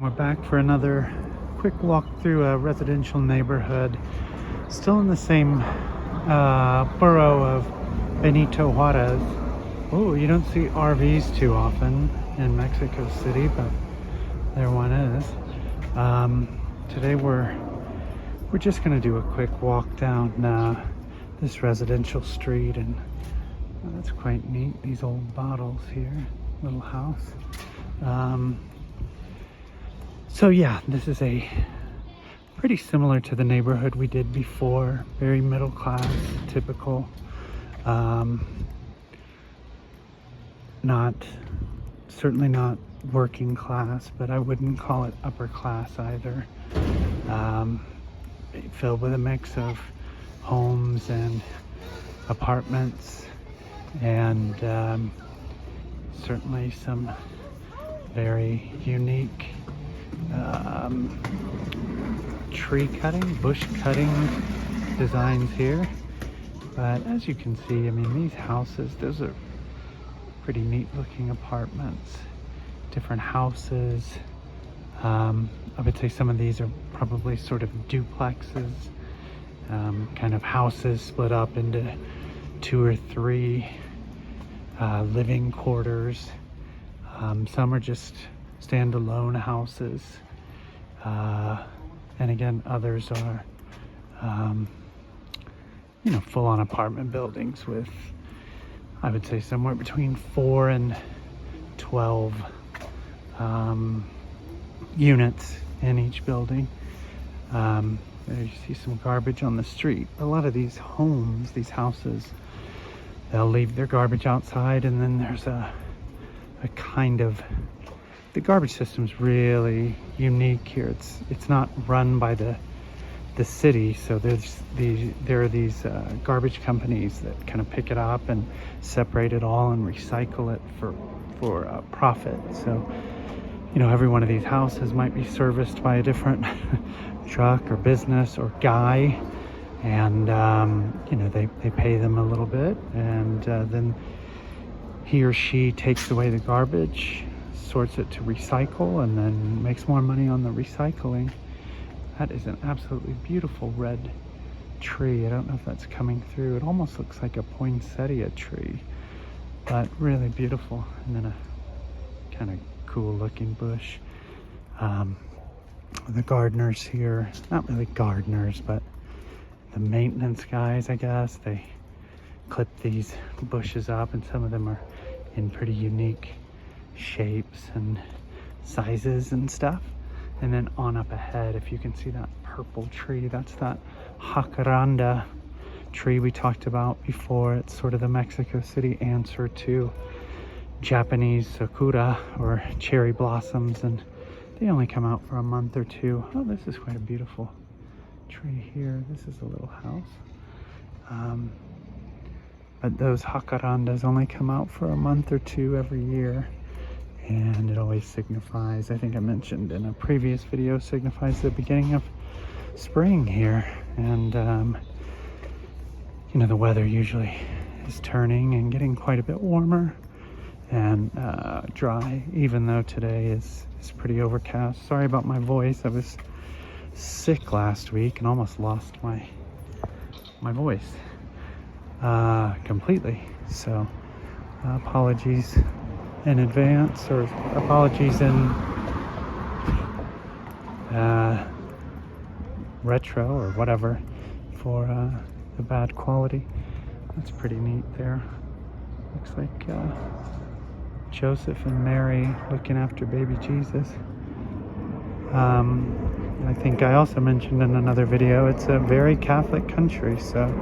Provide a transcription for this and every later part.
We're back for another quick walk through a residential neighborhood, still in the same borough of Benito Juarez. Oh, you don't see RVs too often in Mexico City, but there one is. Today we're just gonna do a quick walk down this residential street, and that's quite neat. These old bottles here, little house. So yeah, this is a pretty similar to the neighborhood we did before. Very middle class, typical. Certainly not working class, but I wouldn't call it upper class either. Filled with a mix of homes and apartments, and certainly some very unique tree cutting, bush cutting designs here. But as you can see, I mean, these houses, those are pretty neat looking apartments, different houses. I would say some of these are probably sort of duplexes, kind of houses split up into 2 or 3 living quarters. Some are just standalone houses, and again, others are full-on apartment buildings with, I would say, somewhere between 4 and 12 units in each building. There you see some garbage on the street. A lot of these homes, these houses, they'll leave their garbage outside, and then there's a kind of, the garbage system's really unique here. It's not run by the city, so there are these garbage companies that kind of pick it up and separate it all and recycle it for profit. So every one of these houses might be serviced by a different truck or business or guy, and they pay them a little bit, and then he or she takes away the garbage, sorts it to recycle, and then makes more money on the recycling. That is an absolutely beautiful red tree. I don't know if that's coming through. It almost looks like a poinsettia tree, but really beautiful. And then a kind of cool looking bush. The gardeners here, not really gardeners, but the maintenance guys, I guess, they clip these bushes up, and some of them are in pretty unique shapes and sizes and stuff. And then on up ahead, if you can see that purple tree, that's that jacaranda tree we talked about before. It's sort of the Mexico City answer to Japanese sakura, or cherry blossoms, and they only come out for a month or 2. Oh, this is quite a beautiful tree here. This is a little house. But those jacarandas only come out for a month or 2 every year. And it always signifies, I think I mentioned in a previous video, signifies the beginning of spring here. And the weather usually is turning and getting quite a bit warmer and dry, even though today is pretty overcast. Sorry about my voice. I was sick last week and almost lost my voice completely. So apologies in advance, or apologies in retro or whatever for the bad quality. That's pretty neat there. Looks like Joseph and Mary looking after baby Jesus. I think I also mentioned in another video, it's a very Catholic country, so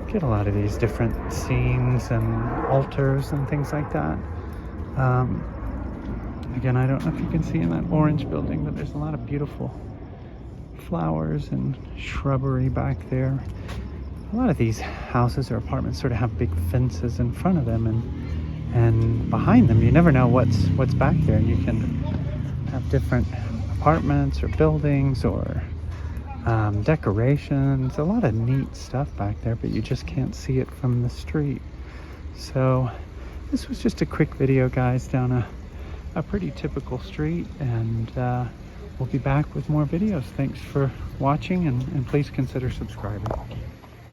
get a lot of these different scenes and altars and things like that. Again, I don't know if you can see in that orange building, but there's a lot of beautiful flowers and shrubbery back there. A lot of these houses or apartments sort of have big fences in front of them, and behind them you never know what's back there. You can have different apartments or buildings or decorations, a lot of neat stuff back there, but you just can't see it from the street. So this was just a quick video, guys, down a pretty typical street, and we'll be back with more videos. Thanks for watching, and please consider subscribing.